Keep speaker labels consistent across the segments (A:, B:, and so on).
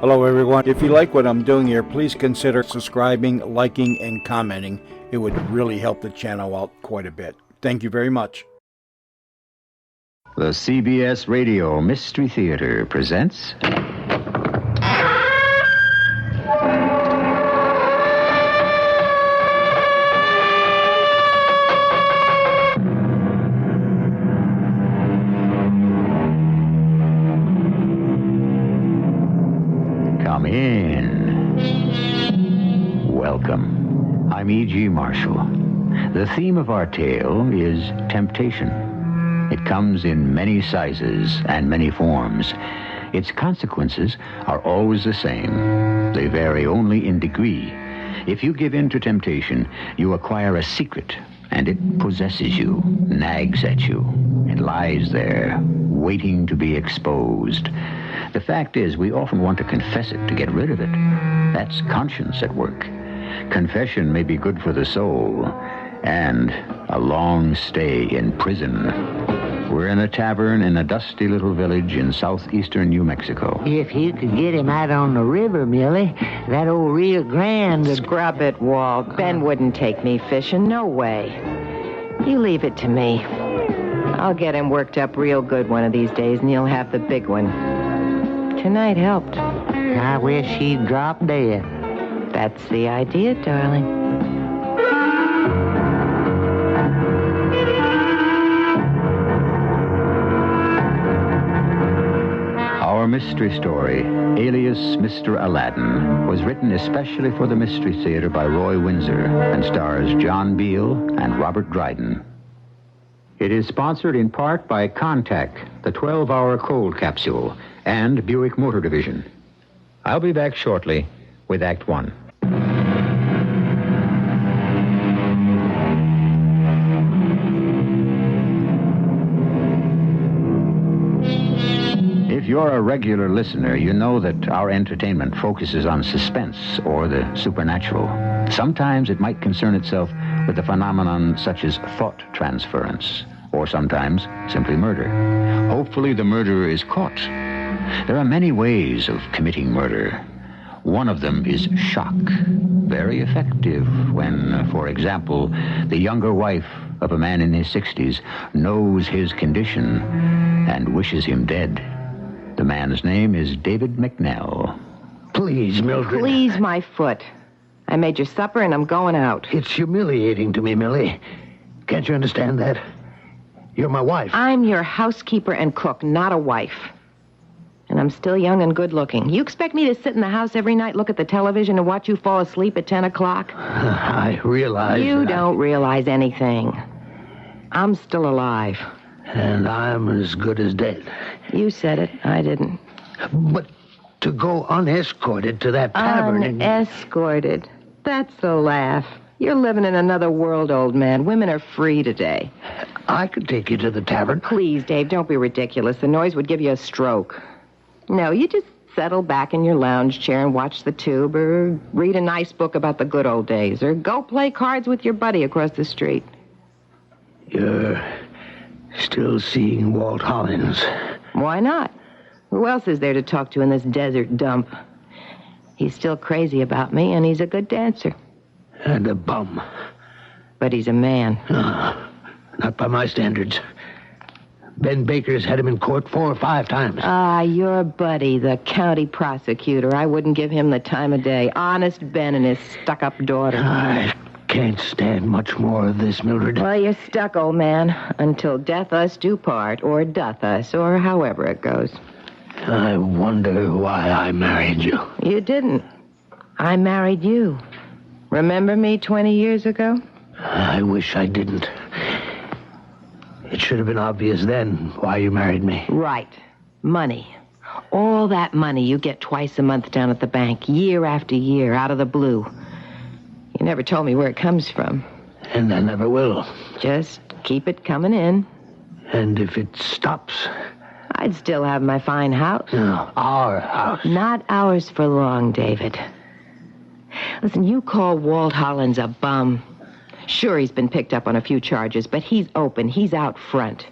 A: Hello everyone. If you like what I'm doing here, please consider subscribing, liking, and commenting. It would really help the channel out quite a bit. Thank you very much.
B: The CBS Radio Mystery Theater presents... Come in. Welcome. I'm E.G. Marshall. The theme of our tale is temptation. It comes in many sizes and many forms. Its consequences are always the same. They vary only in degree. If you give in to temptation, you acquire a secret, and it possesses you, nags at you. It lies there, waiting to be exposed. The fact is, we often want to confess it to get rid of it. That's conscience at work. Confession may be good for the soul, and a long stay in prison. We're in a tavern in a dusty little village in southeastern New Mexico.
C: If you could get him out on the river, Millie, that old Rio Grande would...
D: Scrub it, Walt. Ben wouldn't take me fishing. No way. You leave it to me. I'll get him worked up real good one of these days, and he'll have the big one. Tonight helped.
C: I wish he'd drop dead.
D: That's the idea, darling.
B: Our mystery story, Alias Mr. Aladdin, was written especially for the Mystery Theater by Roy Windsor and stars John Beal and Robert Dryden. It is sponsored in part by Contact, the 12-hour cold capsule, and Buick Motor Division. I'll be back shortly with Act One. If you're a regular listener, you know that our entertainment focuses on suspense or the supernatural. Sometimes it might concern itself with a phenomenon such as thought transference, or sometimes simply murder. Hopefully the murderer is caught. There are many ways of committing murder. One of them is shock. Very effective when, for example, the younger wife of a man in his 60s knows his condition and wishes him dead. The man's name is David McNell.
C: Please, Mildred.
D: Please, my foot. I made your supper and I'm going out.
C: It's humiliating to me, Millie. Can't you understand that? You're my wife.
D: I'm your housekeeper and cook, not a wife. And I'm still young and good-looking. You expect me to sit in the house every night, look at the television, and watch you fall asleep at 10 o'clock?
C: I realize
D: You don't realize anything. I'm still alive.
C: And I'm as good as dead.
D: You said it. I didn't.
C: But to go unescorted to that tavern...
D: Unescorted. That's the laugh. You're living in another world, old man. Women are free today.
C: I could take you to the tavern.
D: Please, Dave, don't be ridiculous. The noise would give you a stroke. No, you just settle back in your lounge chair and watch the tube, or read a nice book about the good old days, or go play cards with your buddy across the street.
C: You're still seeing Walt Hollins.
D: Why not? Who else is there to talk to in this desert dump? He's still crazy about me, and he's a good dancer.
C: And a bum.
D: But he's a man.
C: No, not by my standards. Ben Baker's had him in court 4 or 5 times.
D: Ah, your buddy, the county prosecutor. I wouldn't give him the time of day. Honest Ben and his stuck-up daughter.
C: I can't stand much more of this, Mildred.
D: Well, you're stuck, old man. Until death us do part, or doth us, or however it goes.
C: I wonder why I married you.
D: You didn't. I married you. Remember me 20 years ago?
C: I wish I didn't. It should have been obvious then why you married me.
D: Right. Money. All that money you get twice a month down at the bank, year after year, out of the blue. You never told me where it comes from.
C: And I never will.
D: Just keep it coming in.
C: And if it stops...
D: I'd still have my fine house.
C: No, our house.
D: Not ours for long, David. Listen, you call Walt Hollins a bum. Sure, he's been picked up on a few charges, but he's open. He's out front.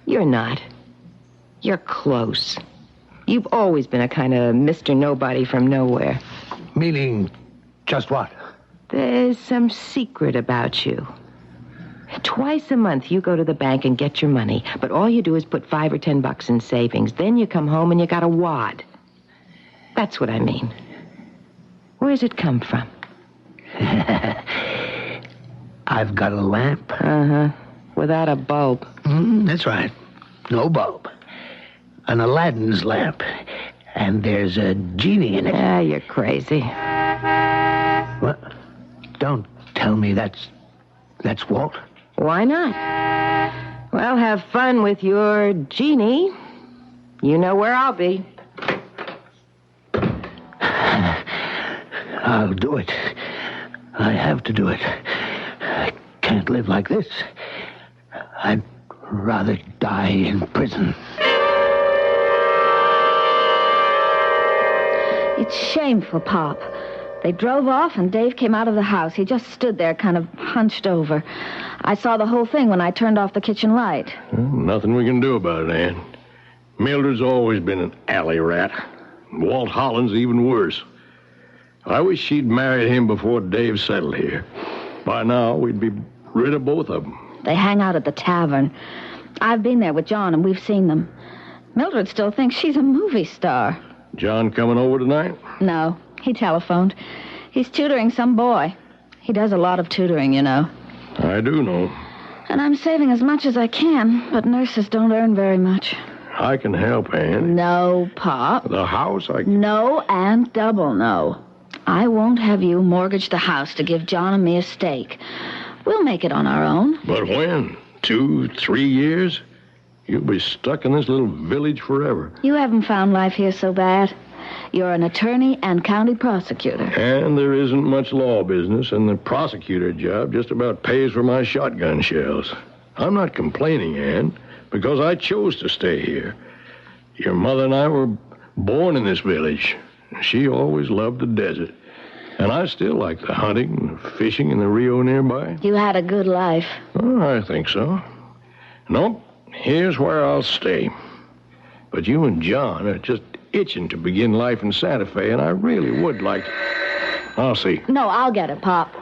D: You're not. You're close. You've always been a kind of Mr. Nobody from nowhere.
C: Meaning, just what?
D: There's some secret about you. Twice a month you go to the bank and get your money, but all you do is put $5 or $10 in savings. Then you come home and you got a wad. That's what I mean. Where's it come from?
C: I've got a lamp.
D: Uh-huh. Without a bulb.
C: That's right. No bulb. An Aladdin's lamp. And there's a genie in it.
D: Ah, you're crazy.
C: What? Don't tell me that's Walt.
D: Why not? Well, have fun with your genie. You know where I'll be.
C: I'll do it. I have to do it. I can't live like this. I'd rather die in prison.
E: It's shameful, Pop. They drove off and Dave came out of the house. He just stood there kind of hunched over. I saw the whole thing when I turned off the kitchen light.
F: Nothing we can do about it, Ann. Mildred's always been an alley rat. Walt Holland's even worse. I wish she'd married him before Dave settled here. By now, we'd be rid of both of them.
E: They hang out at the tavern. I've been there with John and we've seen them. Mildred still thinks she's a movie star.
F: John coming over tonight?
E: No, he telephoned. He's tutoring some boy. He does a lot of tutoring, you know.
F: I do know.
E: And I'm saving as much as I can, but nurses don't earn very much.
F: I can help, Ann.
E: No, Pop.
F: The house,
E: No and double no. I won't have you mortgage the house to give John and me a stake. We'll make it on our own.
F: But when? 2, 3 years? You'll be stuck in this little village forever.
E: You haven't found life here so bad. You're an attorney and county prosecutor.
F: And there isn't much law business, and the prosecutor job just about pays for my shotgun shells. I'm not complaining, Ann, because I chose to stay here. Your mother and I were born in this village. She always loved the desert. And I still like the hunting and the fishing in the Rio nearby.
E: You had a good life.
F: Oh, I think so. Nope, here's where I'll stay. But you and John are just itching to begin life in Santa Fe, and I really would like to. I'll see.
E: No, I'll get it, Pop.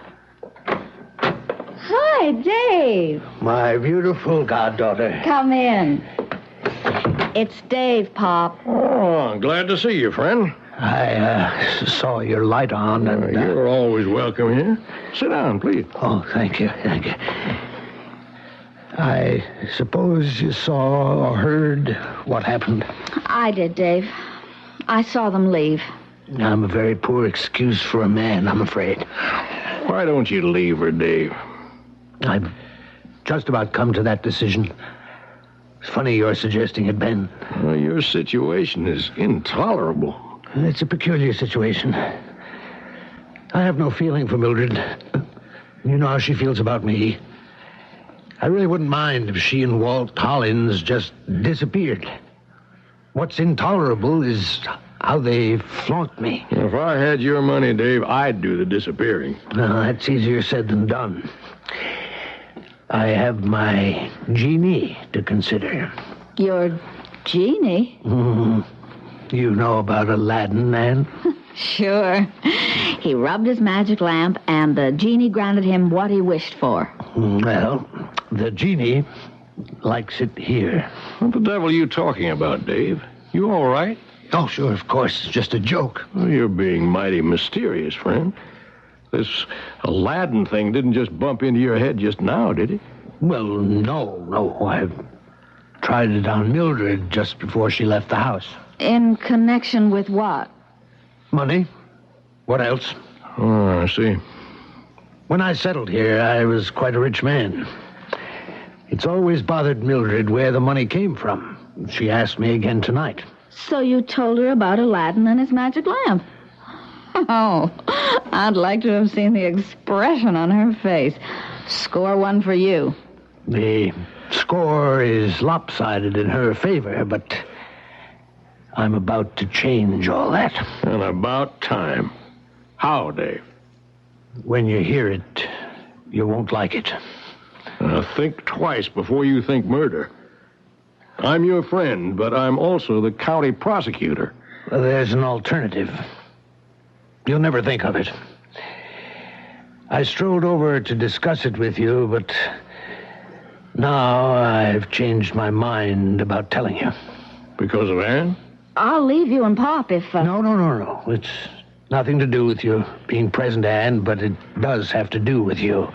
E: Hi, Dave.
C: My beautiful goddaughter.
E: Come in. It's Dave, Pop.
F: Oh, glad to see you, friend.
C: I saw your light on and...
F: You're always welcome here. Sit down, please.
C: Oh, thank you. I suppose you saw or heard what happened.
E: I did, Dave. I saw them leave.
C: I'm a very poor excuse for a man, I'm afraid.
F: Why don't you leave her, Dave?
C: I've just about come to that decision. It's funny you're suggesting it, Ben.
F: Well, your situation is intolerable.
C: It's a peculiar situation. I have no feeling for Mildred. You know how she feels about me. I really wouldn't mind if she and Walt Hollins just disappeared. What's intolerable is how they flaunt me.
F: If I had your money, Dave, I'd do the disappearing.
C: No, that's easier said than done. I have my genie to consider.
E: Your genie?
C: You know about Aladdin, Ann?
E: Sure. He rubbed his magic lamp, and the genie granted him what he wished for.
C: Well, the genie likes it here.
F: What the devil are you talking about, Dave? You all right?
C: Oh, sure, of course. It's just a joke.
F: Well, you're being mighty mysterious, friend. This Aladdin thing didn't just bump into your head just now, did it?
C: Well, no. I tried it on Mildred just before she left the house.
E: In connection with what?
C: Money. What else?
F: Oh, I see.
C: When I settled here, I was quite a rich man. It's always bothered Mildred where the money came from. She asked me again tonight.
E: So you told her about Aladdin and his magic lamp? Oh, I'd like to have seen the expression on her face. Score one for you.
C: The score is lopsided in her favor, but I'm about to change all that.
F: And about time. How, Dave?
C: When you hear it, you won't like it.
F: Think twice before you think murder. I'm your friend, but I'm also the county prosecutor.
C: Well, there's an alternative. You'll never think of it. I strolled over to discuss it with you, but now I've changed my mind about telling you.
F: Because of Ann?
E: I'll leave you and Pop if...
C: No. It's nothing to do with you being present, Anne, but it does have to do with you.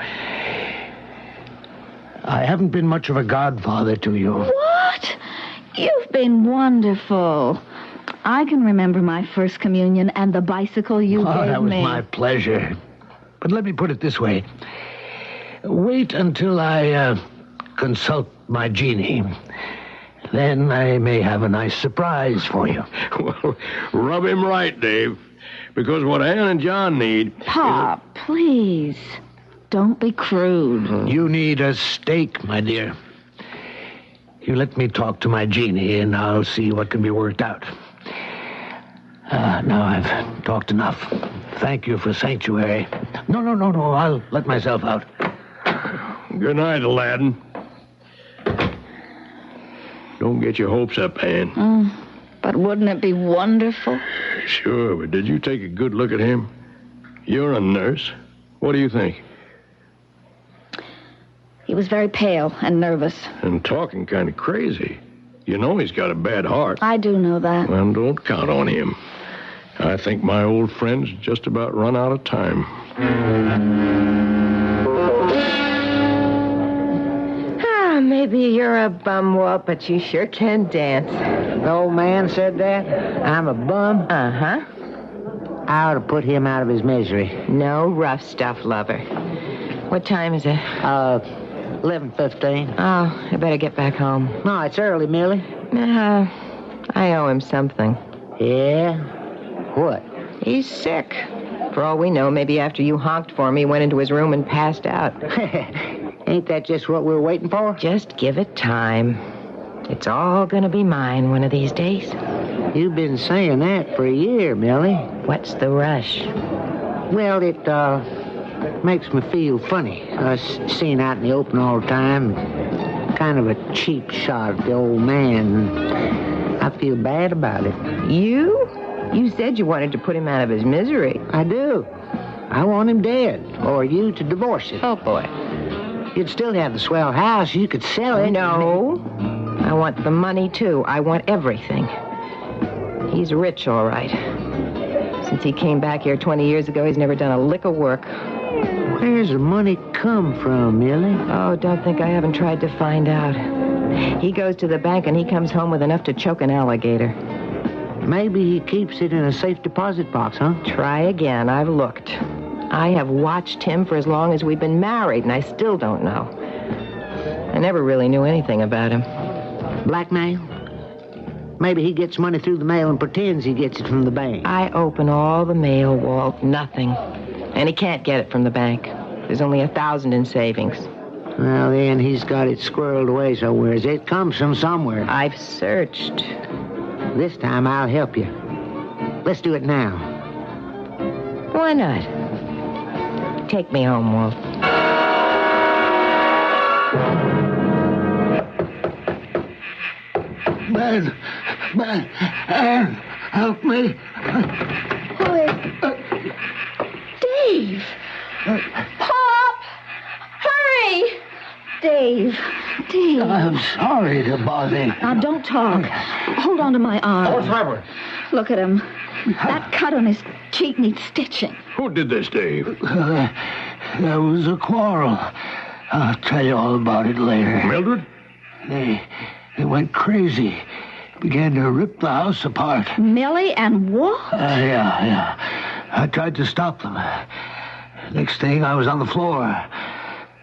C: I haven't been much of a godfather to you.
E: What? You've been wonderful. I can remember my first communion and the bicycle you gave me.
C: That was my pleasure. But let me put it this way. Wait until I consult my genie. Then I may have a nice surprise for you.
F: Well, rub him right, Dave. Because what Ann and John need...
E: Pop, please. Don't be crude.
C: You need a steak, my dear. You let me talk to my genie, and I'll see what can be worked out. Now I've talked enough. Thank you for sanctuary. No. I'll let myself out.
F: Good night, Aladdin. Don't get your hopes up, Ann.
E: But wouldn't it be wonderful?
F: Sure, but did you take a good look at him? You're a nurse. What do you think?
E: He was very pale and nervous.
F: And talking kind of crazy. You know he's got a bad heart.
E: I do know that.
F: Well, don't count on him. I think my old friend's just about run out of time.
D: Maybe you're a bum, Walt, but you sure can dance.
G: The old man said that? I'm a bum?
D: Uh-huh.
G: I ought to put him out of his misery.
D: No rough stuff, lover. What time is it?
G: 11:15.
D: Oh, I better get back home.
G: No, it's early, Millie.
D: I owe him something.
G: Yeah? What?
D: He's sick. For all we know, maybe after you honked for me, he went into his room and passed out.
G: Ain't that just what we're waiting for?
D: Just give it time. It's all gonna be mine one of these days.
G: You've been saying that for a year, Millie.
D: What's the rush?
G: Well, it makes me feel funny. Us seeing out in the open all the time. Kind of a cheap shot at the old man. I feel bad about it.
D: You? You said you wanted to put him out of his misery.
G: I do. I want him dead, or you to divorce him.
D: Oh, boy.
G: You'd still have the swell house. You could sell it.
D: No. I want the money, too. I want everything. He's rich, all right. Since he came back here 20 years ago, he's never done a lick of work.
G: Where's the money come from, Millie?
D: Oh, don't think I haven't tried to find out. He goes to the bank and he comes home with enough to choke an alligator.
G: Maybe he keeps it in a safe deposit box, huh?
D: Try again. I've looked. I have watched him for as long as we've been married, and I still don't know. I never really knew anything about him.
G: Blackmail? Maybe he gets money through the mail and pretends he gets it from the bank.
D: I open all the mail, Walt. Nothing. And he can't get it from the bank. There's only 1,000 in savings.
G: Well, then he's got it squirreled away somewhere. It comes from somewhere.
D: I've searched.
G: This time I'll help you. Let's do it now.
D: Why not? Take me home, Walt.
C: Man, Anne, help me.
E: Who is... Dave! Pop! Hurry! Dave.
C: I'm sorry to bother you.
E: Now, don't talk. Hold on to my arm.
C: What's happened?
E: Look at him. That cut on his cheek needs stitching.
F: Who did this, Dave?
C: There was a quarrel. I'll tell you all about it later.
F: Mildred?
C: They went crazy. Began to rip the house apart.
E: Millie and Walt?
C: Yeah. I tried to stop them. Next thing, I was on the floor.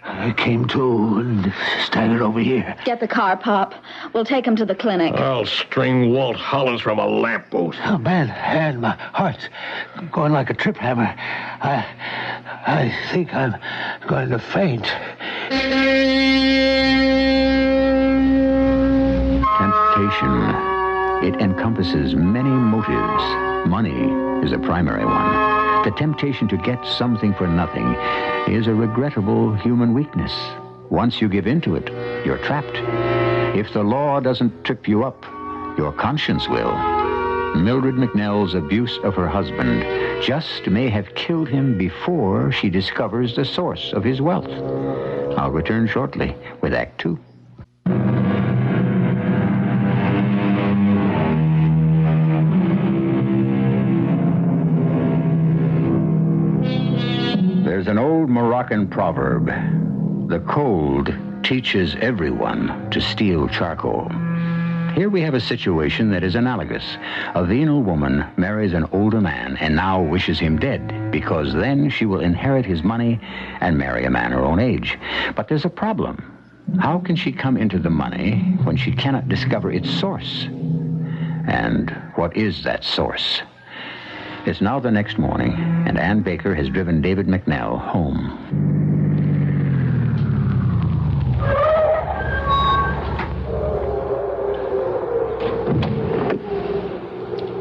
C: I came to and staggered over here.
E: Get the car, Pop. We'll take him to the clinic.
F: I'll string Walt Hollins from a lamppost.
C: Oh, man, and my heart's going like a trip hammer. I think I'm going to faint.
B: Temptation. It encompasses many motives. Money is a primary one. The temptation to get something for nothing is a regrettable human weakness. Once you give in to it, you're trapped. If the law doesn't trip you up, your conscience will. Mildred McNell's abuse of her husband just may have killed him before she discovers the source of his wealth. I'll return shortly with Act 2. There's an old Moroccan proverb. The cold teaches everyone to steal charcoal. Here we have a situation that is analogous. A venal woman marries an older man and now wishes him dead because then she will inherit his money and marry a man her own age. But there's a problem. How can she come into the money when she cannot discover its source? And what is that source? It's now the next morning, and Ann Baker has driven David McNell home.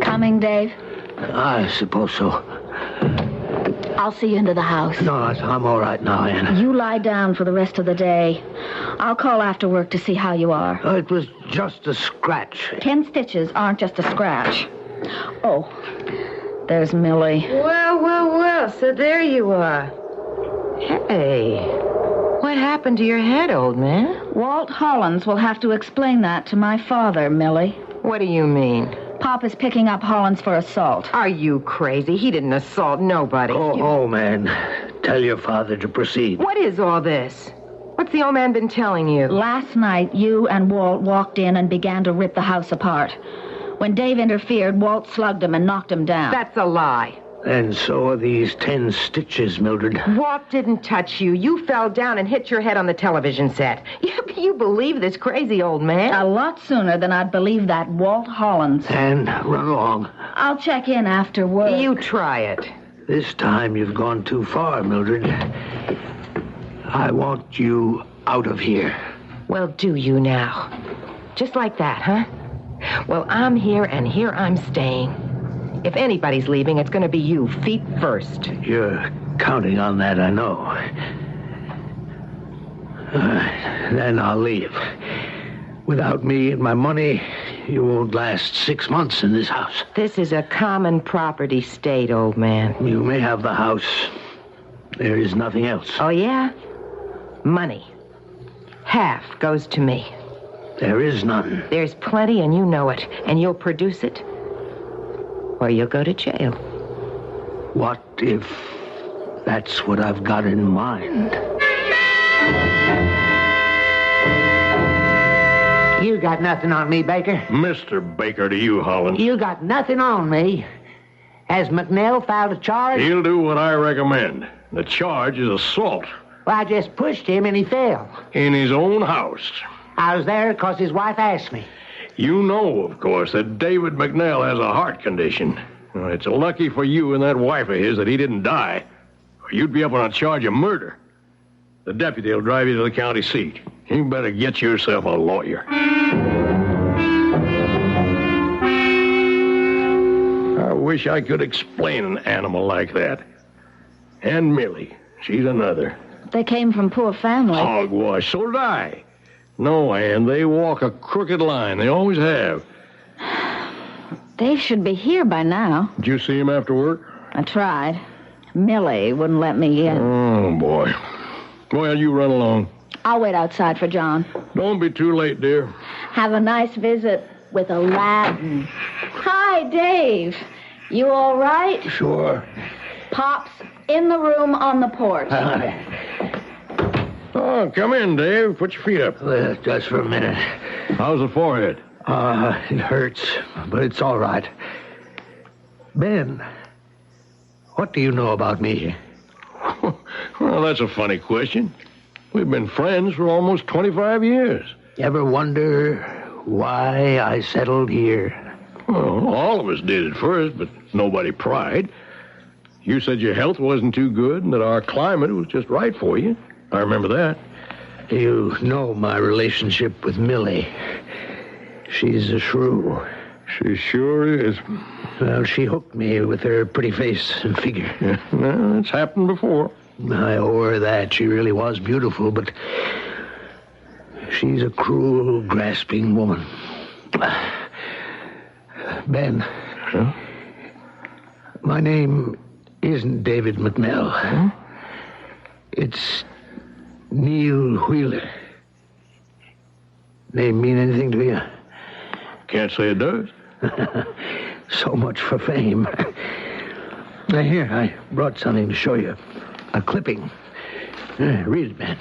E: Coming, Dave?
C: I suppose so.
E: I'll see you into the house.
C: No, I'm all right now, Ann.
E: You lie down for the rest of the day. I'll call after work to see how you are.
C: It was just a scratch.
E: 10 stitches aren't just a scratch. Oh, there's Millie.
D: Well, so there you are. Hey, what happened to your head, old man?
E: Walt Hollins will have to explain that to my father, Millie.
D: What do you mean?
E: Pop is picking up Hollins for assault.
D: Are you crazy? He didn't assault nobody.
C: Oh, man. Tell your father to proceed.
D: What is all this? What's the old man been telling you?
E: Last night, you and Walt walked in and began to rip the house apart. When Dave interfered, Walt slugged him and knocked him down.
D: That's a lie.
C: And so are these 10 stitches, Mildred.
D: Walt didn't touch you. You fell down and hit your head on the television set. You believe this crazy old man?
E: A lot sooner than I'd believe that Walt Hollins.
C: And run along.
E: I'll check in after work.
D: You try it.
C: This time you've gone too far, Mildred. I want you out of here.
D: Well, do you now? Just like that, huh? Well, I'm here, and here I'm staying. If anybody's leaving, it's going to be you, feet first.
C: You're counting on that, I know. Then I'll leave. Without me and my money, you won't last 6 months in this house.
D: This is a common property state, old man.
C: You may have the house. There is nothing else.
D: Oh, yeah? Money. Half goes to me.
C: There is none.
D: There's plenty, and you know it. And you'll produce it, or you'll go to jail.
C: What if that's what I've got in mind?
G: You got nothing on me, Baker.
F: Mr. Baker to you, Hollins.
G: You got nothing on me. Has McNell filed a charge?
F: He'll do what I recommend. The charge is assault.
G: Well, I just pushed him and he fell.
F: In his own house.
G: I was there because his wife asked me.
F: You know, of course, that David McNell has a heart condition. Well, it's lucky for you and that wife of his that he didn't die, or you'd be up on a charge of murder. The deputy will drive you to the county seat. You better get yourself a lawyer. I wish I could explain an animal like that. And Millie, she's another.
E: They came from poor families.
F: Hogwash, so did I. No, Ann, they walk a crooked line. They always have.
E: Dave should be here by now.
F: Did you see him after work?
E: I tried. Millie wouldn't let me in.
F: Oh, boy. Well, you run along.
E: I'll wait outside for John.
F: Don't be too late, dear.
E: Have a nice visit with Aladdin. Hi, Dave. You all right?
C: Sure.
E: Pop's in the room on the porch.
F: Oh, come in, Dave. Put your feet up.
C: Just for a minute.
F: How's the forehead?
C: It hurts, but it's all right. Ben, what do you know about me?
F: Well, that's a funny question. We've been friends for almost 25 years.
C: Ever wonder why I settled here?
F: Well, all of us did at first, but nobody pried. You said your health wasn't too good and that our climate was just right for you. I remember that.
C: You know my relationship with Millie. She's a shrew.
F: She sure is.
C: Well, she hooked me with her pretty face and figure.
F: Yeah, well, it's happened before.
C: I owe her that. She really was beautiful, but She's a cruel, grasping woman. Ben,
F: Huh?
C: my name isn't David McNell.
F: Huh?
C: It's Neil Wheeler. Name mean anything to you?
F: Can't say it does.
C: So much for fame. Now, here, I brought something to show you. A clipping. Read it, man.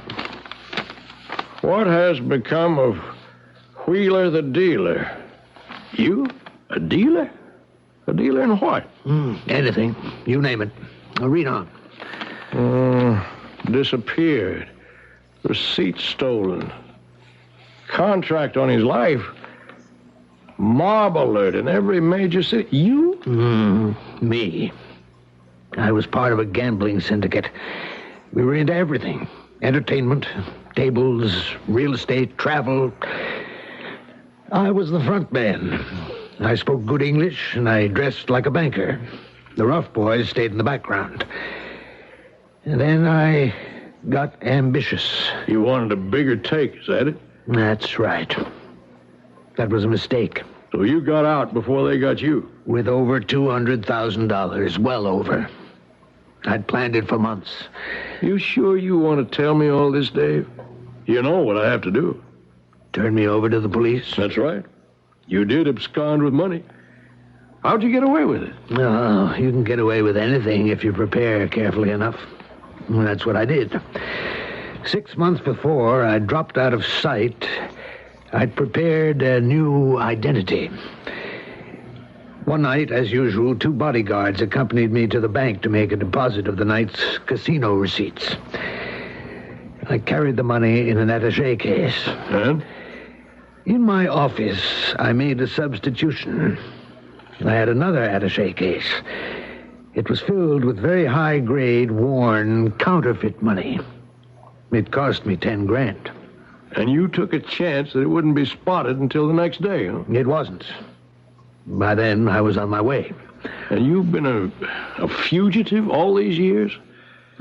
F: What has become of Wheeler the dealer? You? A dealer? A dealer in what?
C: Anything. You name it. Now, read on.
F: Disappeared. Receipt stolen. Contract on his life. Mob alert in every major city. You?
C: Me. I was part of a gambling syndicate. We were into everything. Entertainment, tables, real estate, travel. I was the front man. I spoke good English, and I dressed like a banker. The rough boys stayed in the background. And then I got ambitious.
F: You wanted a bigger take, is that it?
C: That's right. That was a mistake.
F: So you got out before they got you.
C: With over $200,000, well over. I'd planned it for months.
F: You sure you want to tell me all this, Dave? You know what I have to do.
C: Turn me over to the police.
F: That's right. You did abscond with money. How'd you get away with it?
C: No, you can get away with anything if you prepare carefully enough. Well, that's what I did. 6 months before I dropped out of sight, I'd prepared a new identity. One night, as usual, 2 bodyguards accompanied me to the bank to make a deposit of the night's casino receipts. I carried the money in an attaché case.
F: And?
C: In my office, I made a substitution. I had another attaché case. It was filled with very high-grade, worn, counterfeit money. It cost me $10,000.
F: And you took a chance that it wouldn't be spotted until the next day, huh?
C: It wasn't. By then, I was on my way.
F: And you've been a fugitive all these years?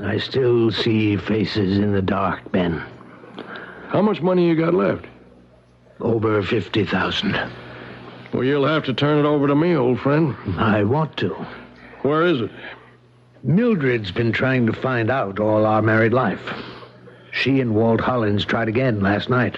C: I still see faces in the dark, Ben.
F: How much money you got left?
C: Over $50,000.
F: Well, you'll have to turn it over to me, old friend.
C: I want to.
F: Where is it?
C: Mildred's been trying to find out all our married life. She and Walt Hollins tried again last night.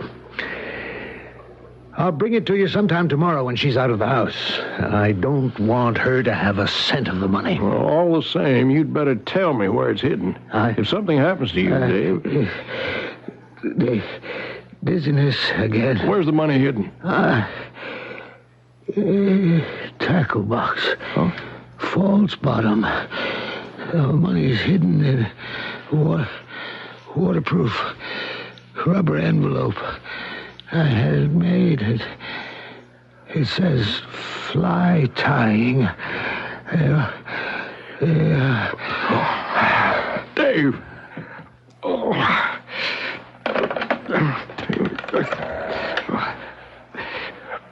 C: I'll bring it to you sometime tomorrow when she's out of the house. I don't want her to have a cent of the money.
F: Well, all the same, you'd better tell me where it's hidden. If something happens to you, Dave...
C: Dizziness again.
F: Where's the money hidden?
C: Tackle box.
F: Huh?
C: False bottom. Money's hidden in waterproof rubber envelope. I had it made. It says fly tying.
F: Dave! Oh.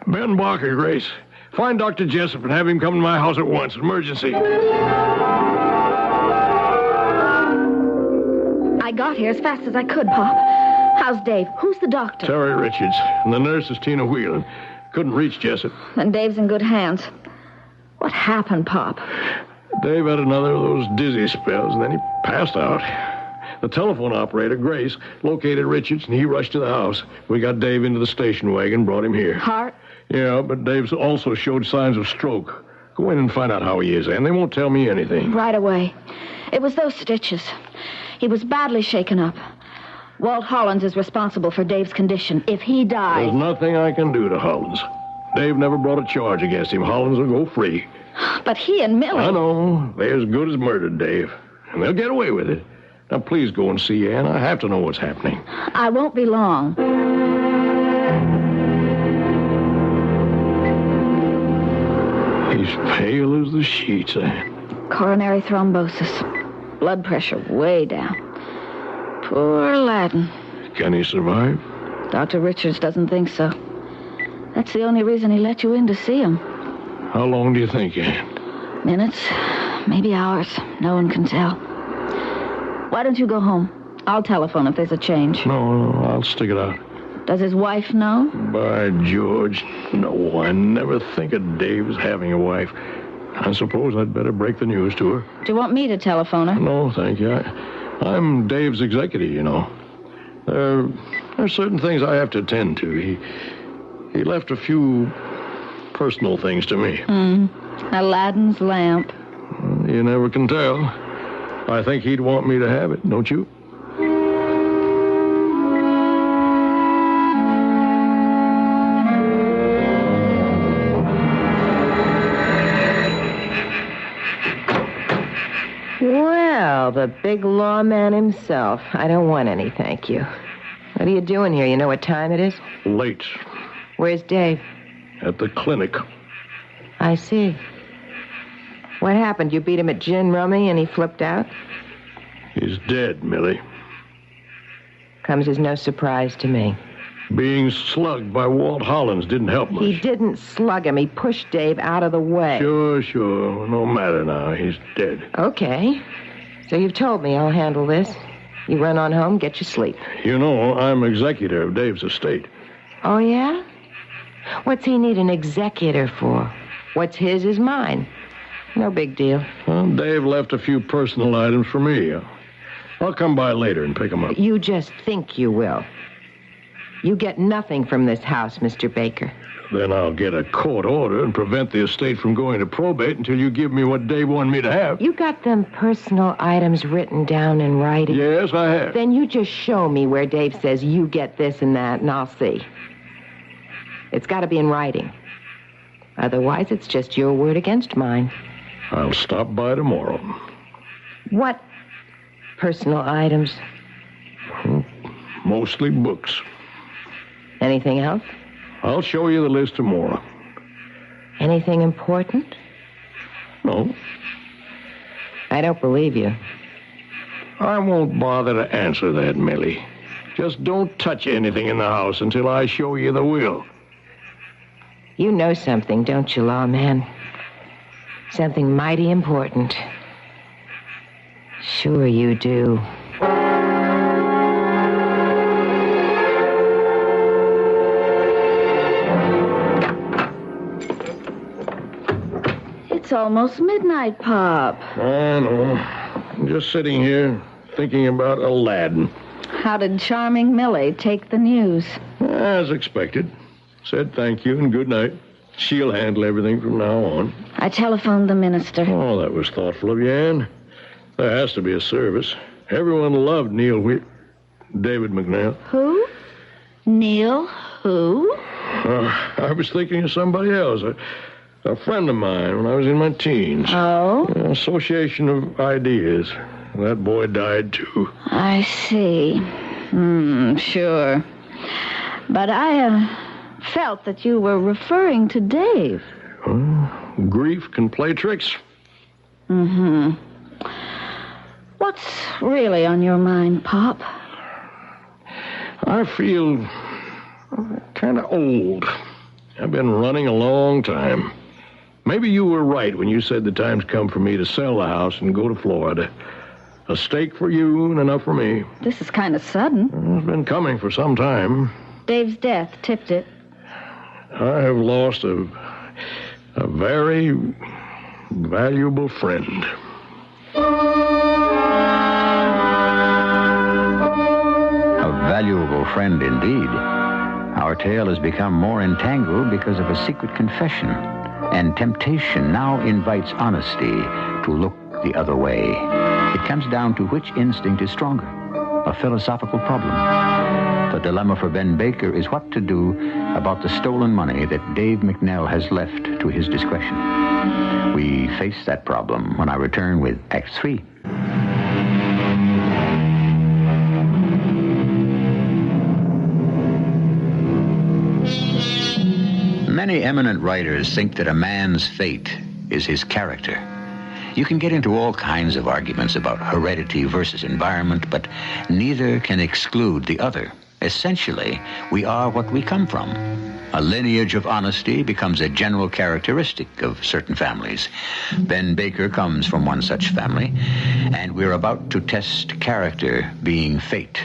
F: Ben Barker, Grace. Find Dr. Jessup and have him come to my house at once. Emergency.
E: I got here as fast as I could, Pop. How's Dave? Who's the doctor?
F: Terry Richards. And the nurse is Tina Whelan. Couldn't reach Jessup.
E: Then Dave's in good hands. What happened, Pop?
F: Dave had another of those dizzy spells, and then he passed out. The telephone operator, Grace, located Richards, and he rushed to the house. We got Dave into the station wagon, brought him here.
E: Heart?
F: Yeah, but Dave's also showed signs of stroke. Go in and find out how he is, and they won't tell me anything.
E: Right away. It was those stitches. He was badly shaken up. Walt Hollins is responsible for Dave's condition. If he dies...
F: There's nothing I can do to Hollins. Dave never brought a charge against him. Hollins will go free.
E: But he and Millie...
F: I know. They're as good as murdered, Dave. And they'll get away with it. Now, please go and see Ann. I have to know what's happening.
E: I won't be long.
F: He's pale as the sheets, Ann.
E: Coronary thrombosis. Blood pressure way down. Poor Aladdin.
F: Can he survive?
E: Dr. Richards doesn't think so. That's the only reason he let you in to see him.
F: How long do you think, Ann?
E: Minutes, maybe hours. No one can tell. Why don't you go home? I'll telephone if there's a change.
F: No, I'll stick it out.
E: Does his wife know?
F: By George, no, I never think of Dave as having a wife. I suppose I'd better break the news to her.
E: Do you want me to telephone her?
F: No, thank you. I'm Dave's executive, you know. There are certain things I have to attend to. He left a few personal things to me.
E: Aladdin's lamp.
F: You never can tell. I think he'd want me to have it, don't you?
D: Well, the big lawman himself. I don't want any, thank you. What are you doing here? You know what time it is?
F: Late.
D: Where's Dave?
F: At the clinic.
D: I see. What happened? You beat him at gin rummy and he flipped out?
F: He's dead, Millie.
D: Comes as no surprise to me.
F: Being slugged by Walt Hollins didn't help much.
D: He didn't slug him. He pushed Dave out of the way.
F: Sure. No matter now. He's dead.
D: Okay. So you've told me I'll handle this. You run on home, get your sleep.
F: You know, I'm executor of Dave's estate.
D: Oh, yeah? What's he need an executor for? What's his is mine. No big deal.
F: Well, Dave left a few personal items for me. I'll come by later and pick them up.
D: You just think you will. You get nothing from this house, Mr. Baker.
F: Then I'll get a court order and prevent the estate from going to probate until you give me what Dave wanted me to have.
D: You got them personal items written down in writing?
F: Yes, I have.
D: Then you just show me where Dave says you get this and that, and I'll see. It's got to be in writing. Otherwise, it's just your word against mine.
F: I'll stop by tomorrow.
D: What personal items?
F: Mostly books.
D: Anything else?
F: I'll show you the list tomorrow.
D: Anything important?
F: No.
D: I don't believe you.
F: I won't bother to answer that, Millie. Just don't touch anything in the house until I show you the will.
D: You know something, don't you, lawman? Something mighty important. Sure you do.
E: It's almost midnight, Pop.
F: I know. I'm just sitting here thinking about Aladdin.
E: How did charming Millie take the news?
F: As expected. Said thank you and good night. She'll handle everything from now on.
E: I telephoned the minister.
F: Oh, that was thoughtful of you, Ann. There has to be a service. Everyone loved David McNeil.
E: Who? Neil who?
F: I was thinking of somebody else. A friend of mine when I was in my teens.
E: Oh?
F: An association of ideas. That boy died, too.
E: I see. Sure. But I felt that you were referring to Dave.
F: Grief can play tricks.
E: What's really on your mind, Pop?
F: I feel kind of old. I've been running a long time. Maybe you were right when you said the time's come for me to sell the house and go to Florida. A stake for you and enough for me.
E: This is kind of sudden.
F: It's been coming for some time.
E: Dave's death tipped it.
F: I have lost a very valuable friend.
B: A valuable friend indeed. Our tale has become more entangled because of a secret confession, and temptation now invites honesty to look the other way. It comes down to which instinct is stronger, a philosophical problem. The dilemma for Ben Baker is what to do about the stolen money that Dave McNeil has left to his discretion. We face that problem when I return with Act 3. Many eminent writers think that a man's fate is his character. You can get into all kinds of arguments about heredity versus environment, but neither can exclude the other. Essentially, we are what we come from. A lineage of honesty becomes a general characteristic of certain families. Ben Baker comes from one such family, and we're about to test character being fate.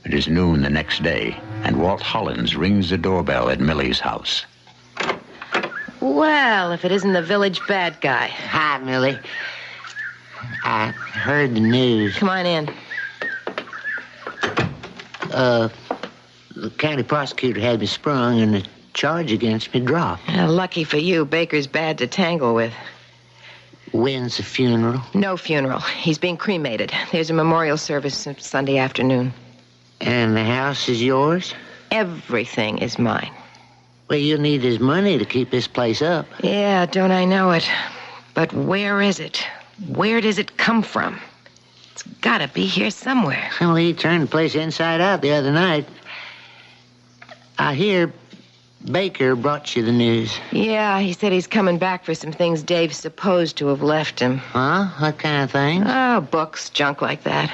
B: It is noon the next day. and Walt Hollins rings the doorbell at Millie's house.
D: Well, if it isn't the village bad guy.
G: Hi, Millie. I heard the news.
D: Come on in.
G: The county prosecutor had me sprung and the charge against me dropped.
D: Lucky for you, Baker's bad to tangle with.
G: When's the funeral?
D: No funeral. He's being cremated. There's a memorial service Sunday afternoon.
G: And the house is yours?
D: Everything is mine.
G: Well, you'll need his money to keep this place up.
D: Yeah, don't I know it. But where is it? Where does it come from? It's gotta be here somewhere.
G: Well, he turned the place inside out the other night. I hear Baker brought you the news.
D: Yeah, he said he's coming back for some things Dave's supposed to have left him.
G: Huh? What kind of thing?
D: Oh, books, junk like that.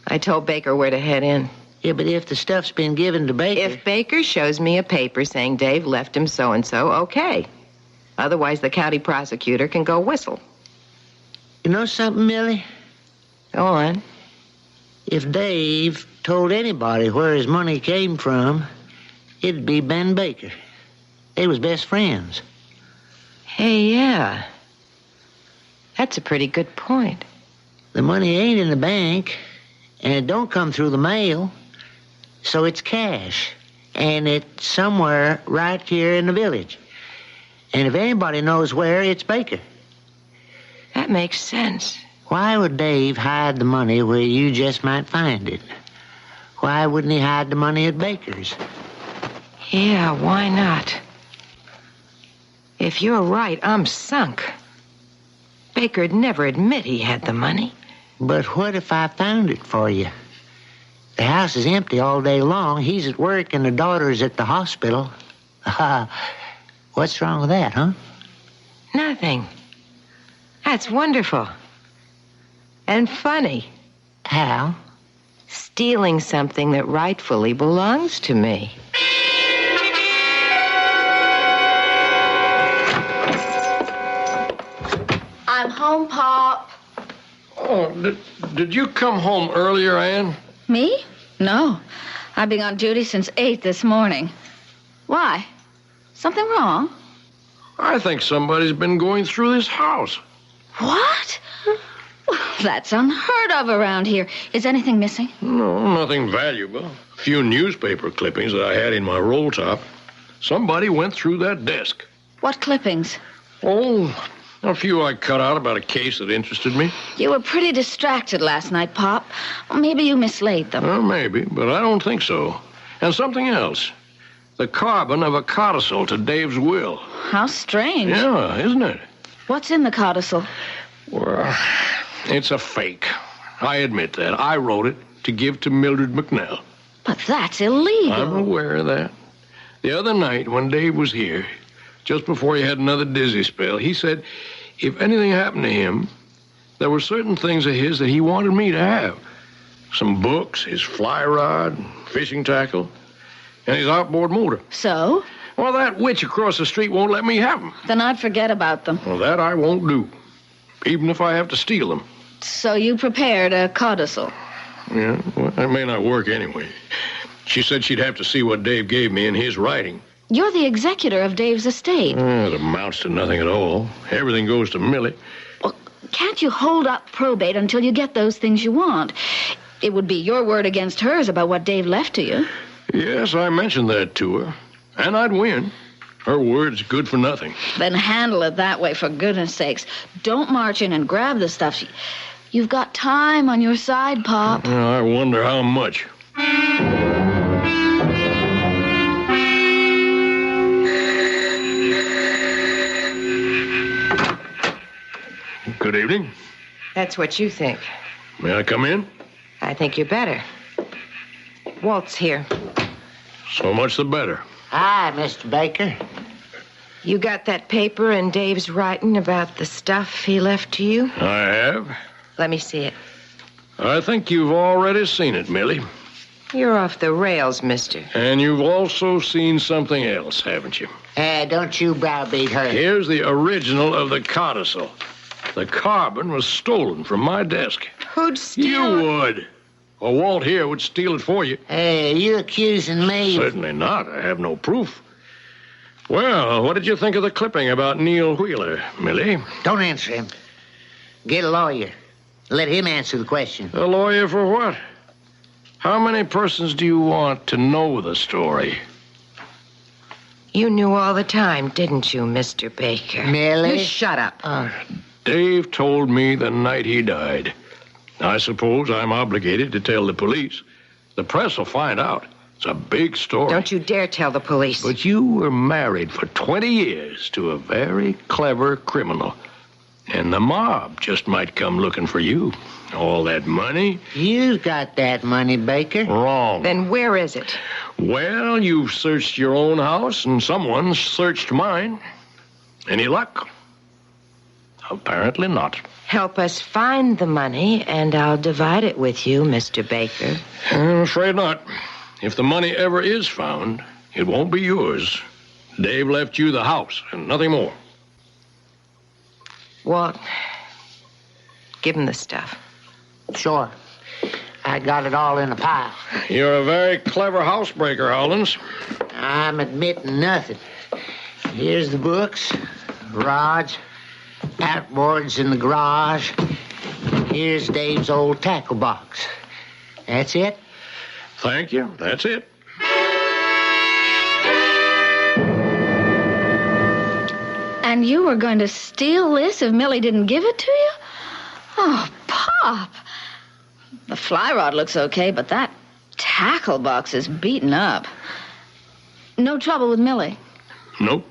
D: I told Baker where to head in.
G: Yeah, but if the stuff's been given to Baker...
D: If Baker shows me a paper saying Dave left him so-and-so, okay. Otherwise, the county prosecutor can go whistle.
G: You know something, Millie?
D: Go on.
G: If Dave told anybody where his money came from, it'd be Ben Baker. They was best friends.
D: Hey, yeah. That's a pretty good point.
G: The money ain't in the bank, and it don't come through the mail, so it's cash. And it's somewhere right here in the village. And if anybody knows where, it's Baker.
D: That makes sense.
G: Why would Dave hide the money where you just might find it? Why wouldn't he hide the money at Baker's?
D: Yeah, why not? If you're right, I'm sunk. Baker'd never admit he had the money.
G: But what if I found it for you? The house is empty all day long. He's at work and the daughter's at the hospital. What's wrong with that, huh?
D: Nothing. That's wonderful. And funny.
G: How?
D: Stealing something that rightfully belongs to me.
E: I'm home, Pop.
F: Oh, did you come home earlier, Ann?
E: Me? No. I've been on duty since 8 this morning. Why? Something wrong?
F: I think somebody's been going through this house.
E: What? Well, that's unheard of around here. Is anything missing?
F: No, nothing valuable. A few newspaper clippings that I had in my roll top. Somebody went through that desk.
E: What clippings?
F: Oh, a few I cut out about a case that interested me.
E: You were pretty distracted last night, Pop. Maybe you mislaid them.
F: Well, maybe, but I don't think so. And something else. The carbon of a codicil to Dave's will.
E: How strange.
F: Yeah, isn't it?
E: What's in the codicil?
F: Well, it's a fake. I admit that. I wrote it to give to Mildred McNell.
E: But that's illegal.
F: I'm aware of that. The other night when Dave was here, just before he had another dizzy spell, he said if anything happened to him, there were certain things of his that he wanted me to have. Some books, his fly rod, fishing tackle, and his outboard motor.
E: So?
F: Well, that witch across the street won't let me have them.
E: Then I'd forget about them.
F: Well, that I won't do, even if I have to steal them.
E: So you prepared a codicil?
F: Yeah, well, that may not work anyway. She said she'd have to see what Dave gave me in his writing.
E: You're the executor of Dave's estate.
F: It amounts to nothing at all. Everything goes to Millie.
E: Well, can't you hold up probate until you get those things you want? It would be your word against hers about what Dave left to you.
F: Yes, I mentioned that to her. And I'd win. Her word's good for nothing.
E: Then handle it that way, for goodness sakes. Don't march in and grab the stuff. You've got time on your side, Pop.
F: Well, I wonder how much. Good evening.
D: That's what you think.
F: May I come in?
D: I think you better. Walt's here.
F: So much the better.
G: Hi, Mr. Baker.
D: You got that paper in Dave's writing about the stuff he left to you?
F: I have.
D: Let me see it.
F: I think you've already seen it, Millie.
D: You're off the rails, mister.
F: And you've also seen something else, haven't you?
G: Don't you browbeat her.
F: Here's the original of the codicil. The carbon was stolen from my desk.
D: Who'd steal
F: You would. or Walt here would steal it for you.
G: Hey, are you accusing me?
F: Certainly not. I have no proof. Well, what did you think of the clipping about Neil Wheeler, Millie?
G: Don't answer him. Get a lawyer. Let him answer the question.
F: A lawyer for what? How many persons do you want to know the story?
D: You knew all the time, didn't you, Mr. Baker?
G: Millie?
D: You shut up.
F: Dave told me the night he died. I suppose I'm obligated to tell the police. The press will find out. It's a big story.
D: Don't you dare tell the police.
F: But you were married for 20 years to a very clever criminal. And the mob just might come looking for you. All that money?
G: You got that money, Baker.
F: Wrong.
D: Then where is it?
F: Well, you've searched your own house and someone searched mine. Any luck? Apparently not.
D: Help us find the money, and I'll divide it with you, Mr. Baker.
F: I'm afraid not. If the money ever is found, it won't be yours. Dave left you the house and nothing more.
D: Walt, give him the stuff.
G: Sure. I got it all in a pile.
F: You're a very clever housebreaker, Hollins.
G: I'm admitting nothing. Here's the books, rods, outboards in the garage. Here's Dave's old tackle box. That's it?
F: Thank you. That's it.
E: And you were going to steal this if Millie didn't give it to you? Oh, Pop. The fly rod looks okay, but that tackle box is beaten up. No trouble with Millie?
F: Nope.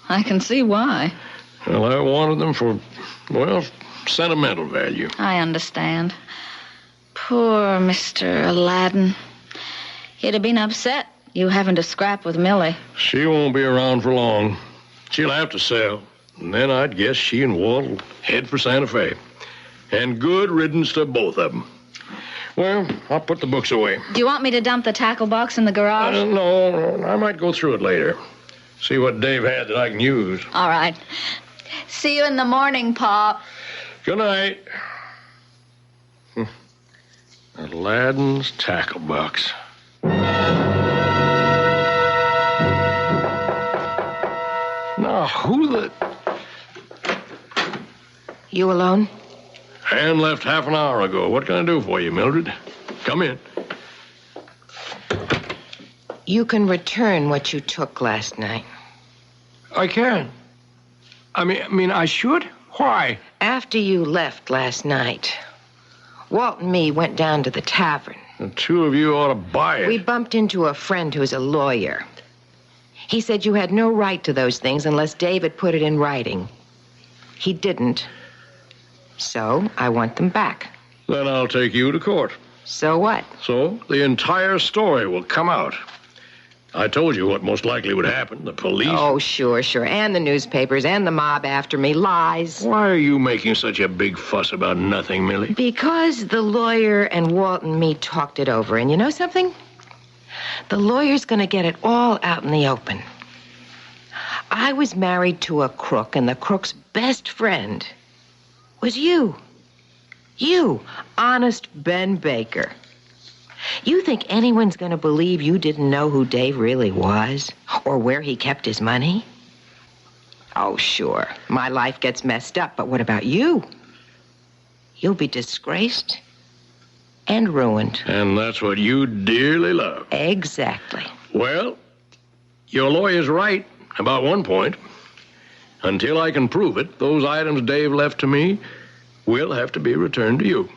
E: I can see why.
F: Well, I wanted them for, well, sentimental value.
E: I understand. Poor Mr. Aladdin. He'd have been upset you having to scrap with Millie.
F: She won't be around for long. She'll have to sell. And then I'd guess she and Walt will head for Santa Fe. And good riddance to both of them. Well, I'll put the books away.
E: Do you want me to dump the tackle box in the garage?
F: No, I might go through it later. See what Dave had that I can use.
E: All right. See you in the morning, Pop.
F: Good night. Aladdin's tackle box. Now, who the...
D: You alone?
F: Ann left half an hour ago. What can I do for you, Mildred? Come in.
D: You can return what you took last night.
F: I can. I mean, I should? Why?
D: After you left last night, Walt and me went down to the tavern.
F: The two of you ought to buy it.
D: We bumped into a friend who's a lawyer. He said you had no right to those things unless David put it in writing. He didn't. So I want them back.
F: Then I'll take you to court.
D: So what?
F: So the entire story will come out. I told you what most likely would happen. The police...
D: Oh, sure. And the newspapers and the mob after me. Lies.
F: Why are you making such a big fuss about nothing, Millie?
D: Because the lawyer and Walt and me talked it over. And you know something? The lawyer's going to get it all out in the open. I was married to a crook, and the crook's best friend was you. You, honest Ben Baker. You think anyone's going to believe you didn't know who Dave really was? Or where he kept his money? Oh, sure. My life gets messed up, but what about you? You'll be disgraced and ruined.
F: And that's what you dearly love.
D: Exactly.
F: Well, your lawyer's right about one point. Until I can prove it, those items Dave left to me will have to be returned to you.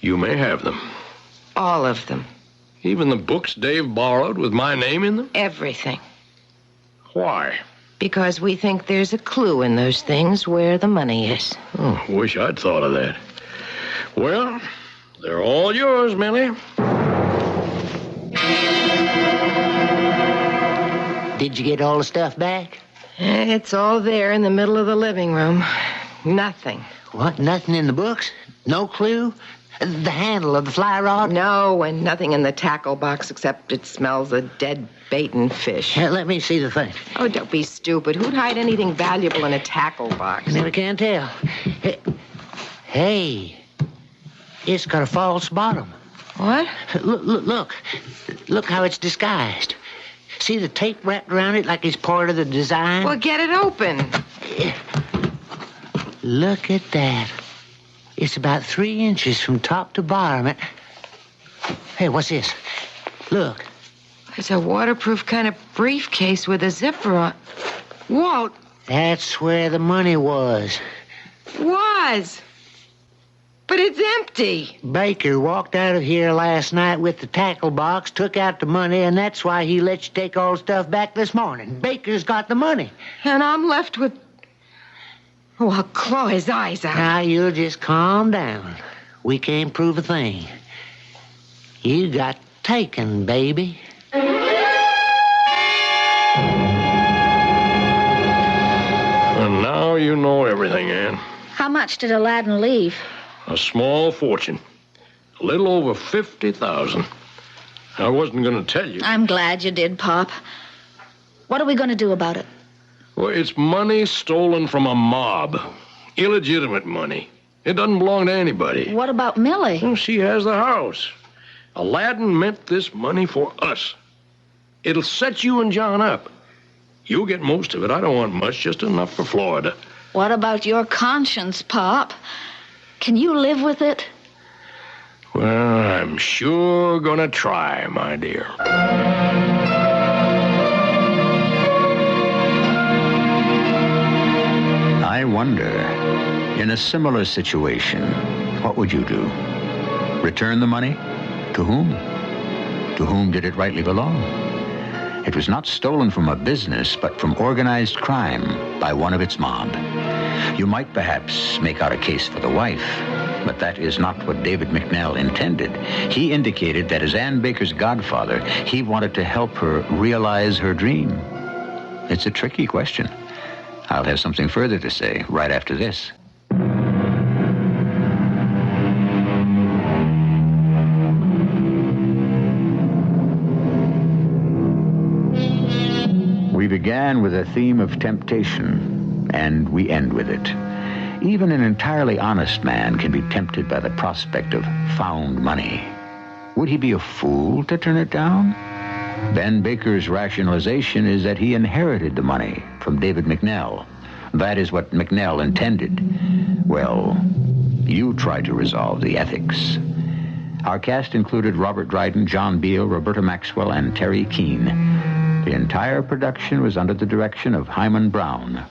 F: You may have them.
D: All of them.
F: Even the books Dave borrowed with my name in them?
D: Everything.
F: Why?
D: Because we think there's a clue in those things where the money is.
F: Oh, wish I'd thought of that. Well, they're all yours, Millie.
G: Did you get all the stuff back?
D: It's all there in the middle of the living room. Nothing.
G: What? Nothing in the books? No clue? The handle of the fly rod?
D: No, and nothing in the tackle box except it smells of dead bait and fish.
G: Let me see the thing.
D: Oh, don't be stupid. Who'd hide anything valuable in a tackle box?
G: Never can tell. Hey, it's got a false bottom.
D: What?
G: Look how it's disguised. See the tape wrapped around it like it's part of the design?
D: Well, get it open.
G: Look at that. It's about 3 inches from top to bottom. Hey, what's this? Look.
D: It's a waterproof kind of briefcase with a zipper on. Walt.
G: That's where the money was.
D: Was. But it's empty.
G: Baker walked out of here last night with the tackle box, took out the money, and that's why he let you take all the stuff back this morning. Baker's got the money.
D: And I'm left with... Oh, I'll claw his eyes out.
G: Now, you'll just calm down. We can't prove a thing. You got taken, baby.
F: And now you know everything, Ann.
E: How much did Aladdin leave?
F: A small fortune. A little over 50,000. I wasn't going to tell you.
E: I'm glad you did, Pop. What are we going to do about it?
F: Well, it's money stolen from a mob. Illegitimate money. It doesn't belong to anybody.
E: What about Millie?
F: Well, she has the house. Aladdin meant this money for us. It'll set you and John up. You'll get most of it. I don't want much, just enough for Florida.
E: What about your conscience, Pop? Can you live with it?
F: Well, I'm sure gonna try, my dear.
B: I wonder, in a similar situation, what would you do? Return the money? To whom? To whom did it rightly belong? It was not stolen from a business, but from organized crime by one of its mob. You might perhaps make out a case for the wife, but that is not what David McNell intended. He indicated that as Ann Baker's godfather, he wanted to help her realize her dream. It's a tricky question. I'll have something further to say right after this. We began with a theme of temptation, and we end with it. Even an entirely honest man can be tempted by the prospect of found money. Would he be a fool to turn it down? Ben Baker's rationalization is that he inherited the money from David McNell. That is what McNell intended. Well, you try to resolve the ethics. Our cast included Robert Dryden, John Beal, Roberta Maxwell, and Teri Keane. The entire production was under the direction of Hyman Brown.